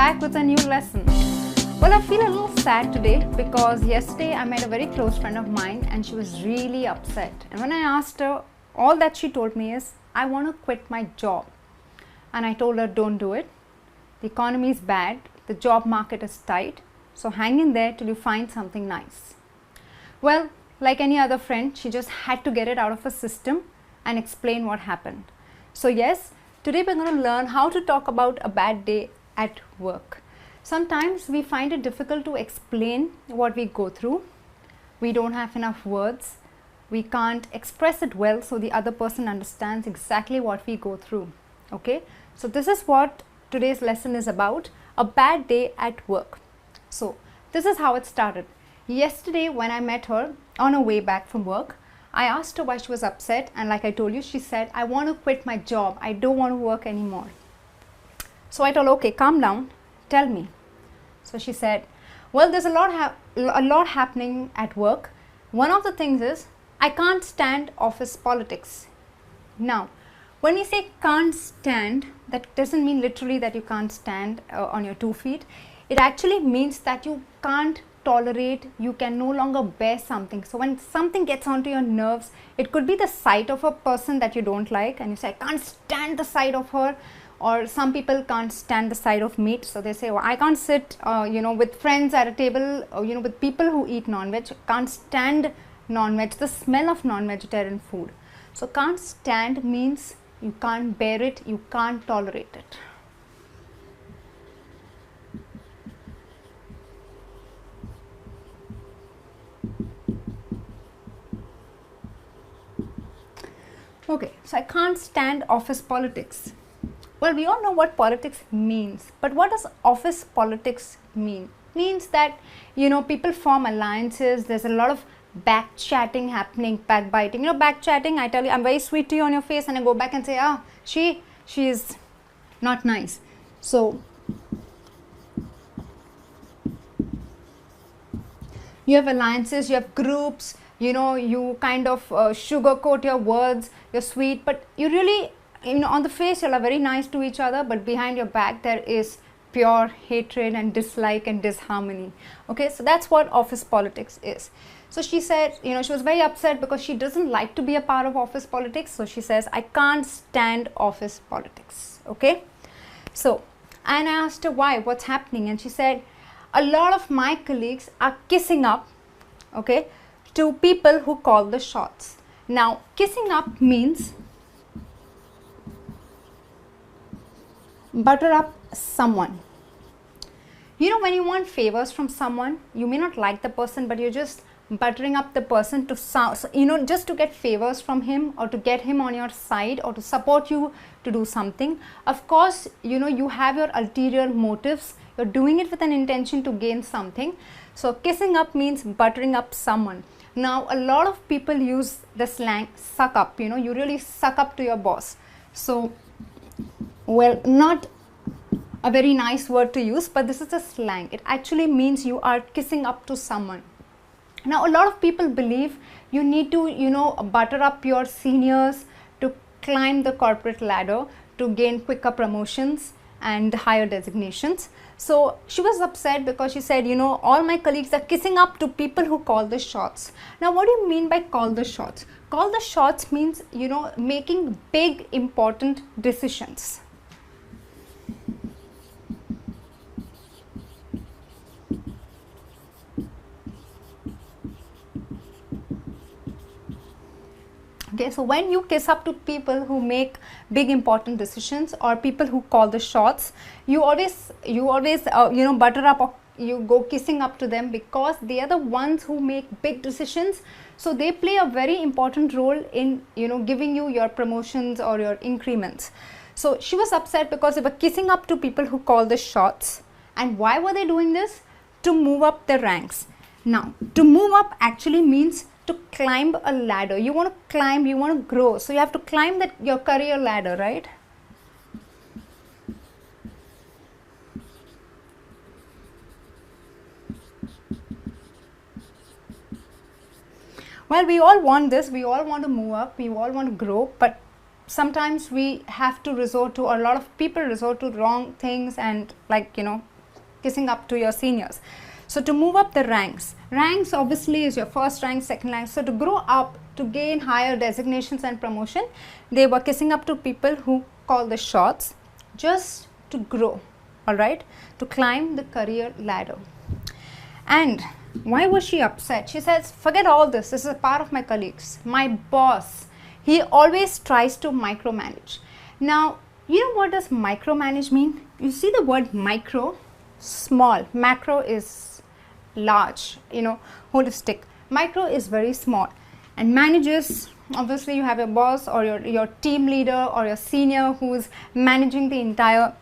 back with a new lesson. Well, I feel a little sad today because yesterday I met a very close friend of mine and she was really upset. And when I asked her, all that she told me is, I want to quit my job. And I told her, don't do it. The economy is bad, the job market is tight, so hang in there till you find something nice. Well, like any other friend, she just had to get it out of her system and explain what happened. So yes, today we're going to learn how to talk about a bad day at work. Sometimes we find it difficult to explain what we go through. We don't have enough words. We can't express it well so the other person understands exactly what we go through. Okay, so this is what today's lesson is about, a bad day at work. So this is how it started. Yesterday when I met her on her way back from work, I asked her why she was upset, and like I told you, she said, I want to quit my job. I don't want to work anymore. So I told her, okay, calm down, tell me. So she said, well, there's a lot happening at work. One of the things is, I can't stand office politics. Now, when we say can't stand, that doesn't mean literally that you can't stand on your 2 feet. It actually means that you can't tolerate, you can no longer bear something. So when something gets onto your nerves, it could be the sight of a person that you don't like and you say, I can't stand the sight of her. Or some people can't stand the sight of meat, so they say, well, I can't sit with friends at a table, with people who eat non-veg, can't stand non-veg, the smell of non-vegetarian food. So can't stand means you can't bear it, you can't tolerate it. Okay, so I can't stand office politics. Well, we all know what politics means, but what does office politics mean? Means that, people form alliances, there's a lot of back chatting happening, backbiting. Back chatting, I tell you, I'm very sweet to you on your face, and I go back and say, she is not nice. So, you have alliances, you have groups, you kind of sugarcoat your words, you're sweet, but you really, on the face you're very nice to each other, but behind your back there is pure hatred and dislike and disharmony. Okay, so that's what office politics is. So she said, she was very upset because she doesn't like to be a part of office politics. So she says, I can't stand office politics. Okay, so, and I asked her why, what's happening, and she said, a lot of my colleagues are kissing up, okay, to people who call the shots. Now, kissing up means butter up someone. When you want favors from someone, you may not like the person, but you're just buttering up the person to just to get favors from him, or to get him on your side, or to support you to do something. Of course, you have your ulterior motives. You're doing it with an intention to gain something. So kissing up means buttering up someone. Now, a lot of people use the slang suck up. You really suck up to your boss. So, well, not a very nice word to use, but this is a slang. It actually means you are kissing up to someone. Now, a lot of people believe you need to, butter up your seniors to climb the corporate ladder, to gain quicker promotions and higher designations. So she was upset because she said, all my colleagues are kissing up to people who call the shots. Now, what do you mean by call the shots? Call the shots means, making big important decisions. Okay, so when you kiss up to people who make big important decisions, or people who call the shots, you always butter up, or you go kissing up to them, because they are the ones who make big decisions. So they play a very important role in giving you your promotions or your increments. So she was upset because they were kissing up to people who call the shots. And why were they doing this? To move up the ranks. Now, to move up actually means to climb a ladder. You want to climb, you want to grow, so you have to climb your career ladder, right? Well, we all want this, we all want to move up, we all want to grow, but sometimes we have to resort to, or a lot of people resort to wrong things, and kissing up to your seniors. So to move up the ranks obviously is your first rank, second rank. So to grow up, to gain higher designations and promotion, they were kissing up to people who call the shots, just to grow, all right, to climb the career ladder. And why was she upset? She says, forget all this is a part of my colleagues. My boss, he always tries to micromanage. Now, you know what does micromanage mean? You see the word micro, small, macro is large, you know, holistic. Micro is very small, and manages, obviously you have your boss or your team leader or your senior who is managing the entire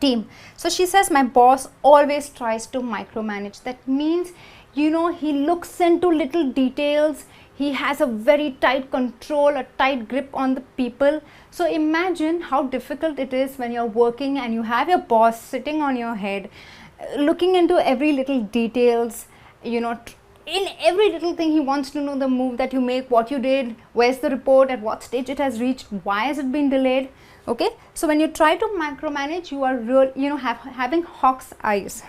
team. So she says, my boss always tries to micromanage. That means, you know, he looks into little details. He has a very tight control, a tight grip on the people. So imagine how difficult it is when you're working and you have your boss sitting on your head, looking into every little details, you know, in every little thing. He wants to know the move that you make, what you did, where's the report, at what stage it has reached, why has it been delayed. Okay, so when you try to micromanage, you are real, you know, having hawk's eyes.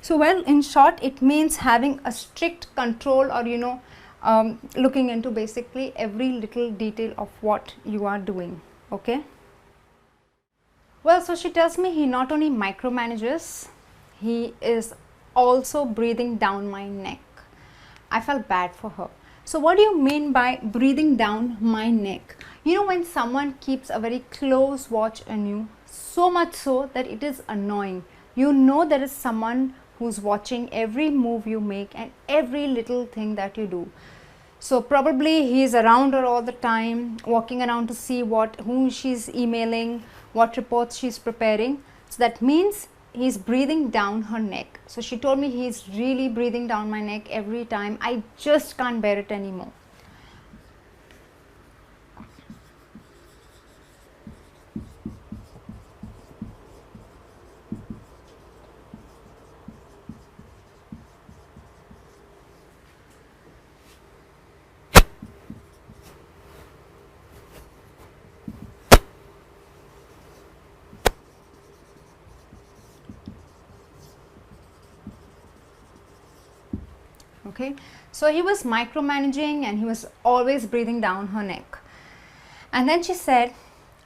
So well, in short, it means having a strict control, or you know, looking into basically every little detail of what you are doing. Okay. Well, so she tells me he not only micromanages, he is also breathing down my neck. I felt bad for her. So what do you mean by breathing down my neck? You know, when someone keeps a very close watch on you, so much so that it is annoying. You know there is someone who's watching every move you make and every little thing that you do. So probably he is around her all the time, walking around to see whom she's emailing, what reports she's preparing. So that means he's breathing down her neck. So she told me he's really breathing down my neck every time. I just can't bear it anymore. Okay, so he was micromanaging and he was always breathing down her neck. And then she said,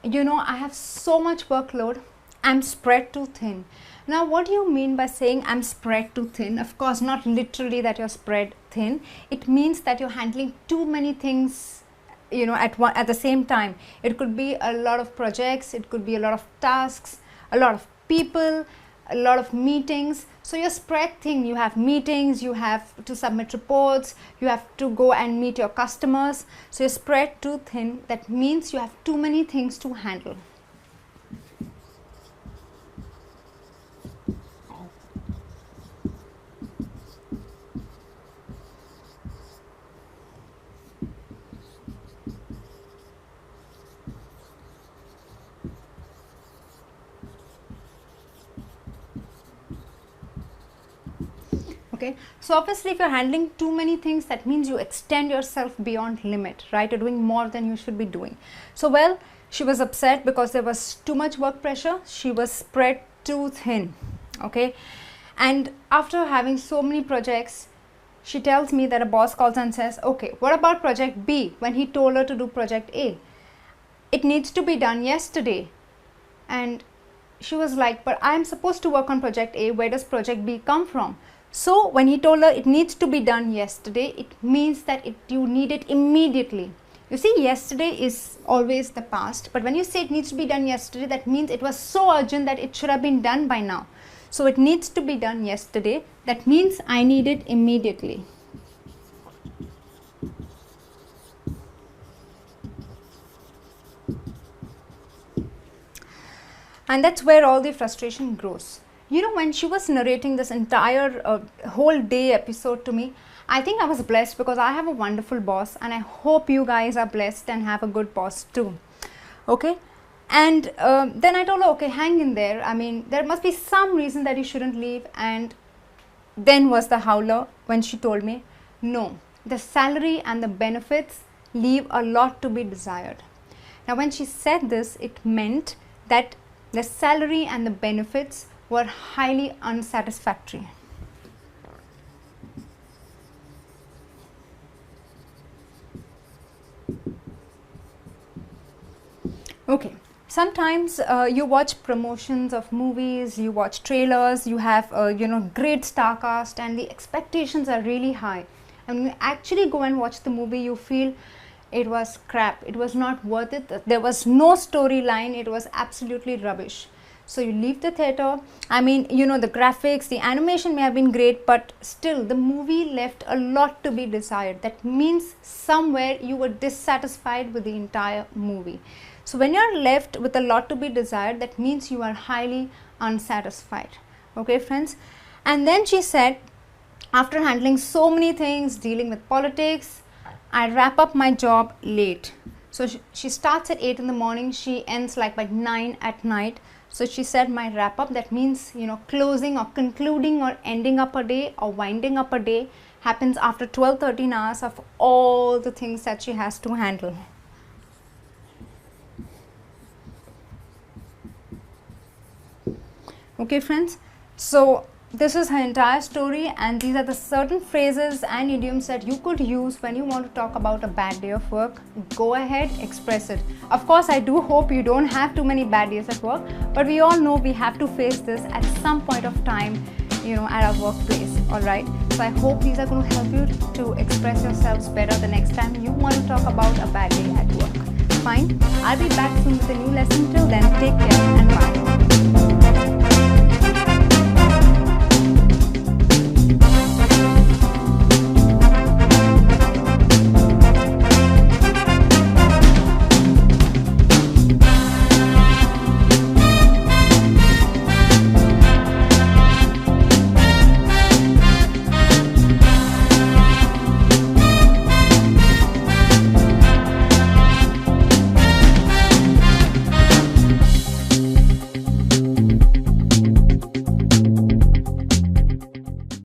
you know, I have so much workload, I'm spread too thin. Now, what do you mean by saying I'm spread too thin? Of course, not literally that you're spread thin. It means that you're handling too many things, you know, at the same time. It could be a lot of projects, it could be a lot of tasks, a lot of people, a lot of meetings. So you're spread thin. You have meetings, you have to submit reports, you have to go and meet your customers. So you're spread too thin. That means you have too many things to handle. Okay, so obviously if you're handling too many things, that means you extend yourself beyond limit, right? You're doing more than you should be doing. So well, she was upset because there was too much work pressure. She was spread too thin. Okay, and after having so many projects, she tells me that a boss calls and says, okay, what about project B? When he told her to do project A, it needs to be done yesterday. And she was like, but I am supposed to work on project A. Where does project B come from? So when he told her it needs to be done yesterday, it means that you need it immediately. You see, yesterday is always the past, but when you say it needs to be done yesterday, that means it was so urgent that it should have been done by now. So it needs to be done yesterday. That means I need it immediately. And that's where all the frustration grows. You know, when she was narrating this entire whole day episode to me, I think I was blessed because I have a wonderful boss, and I hope you guys are blessed and have a good boss too. Okay, and then I told her, okay, hang in there. I mean, there must be some reason that you shouldn't leave. And then was the howler when she told me, no, the salary and the benefits leave a lot to be desired. Now when she said this, it meant that the salary and the benefits were highly unsatisfactory. Okay, sometimes you watch promotions of movies, you watch trailers, you have great star cast and the expectations are really high, and when you actually go and watch the movie, you feel it was crap, it was not worth it, there was no storyline, it was absolutely rubbish. So you leave the theater. I mean, the graphics, the animation may have been great, but still the movie left a lot to be desired. That means somewhere you were dissatisfied with the entire movie. So when you are left with a lot to be desired, that means you are highly unsatisfied. Okay, friends. And then she said, after handling so many things, dealing with politics, I wrap up my job late. So she starts at 8 in the morning, she ends like by 9 at night. So she said, my wrap up, that means closing or concluding or ending up a day or winding up a day, happens after 12-13 hours of all the things that she has to handle. Okay, friends, so this is her entire story, and these are the certain phrases and idioms that you could use when you want to talk about a bad day of work. Go ahead, express it. Of course, I do hope you don't have too many bad days at work, but we all know we have to face this at some point of time, at our workplace. All right, so I hope these are going to help you to express yourselves better the next time you want to talk about a bad day at work. Fine, I'll be back soon with a new lesson. Till then, take care and bye.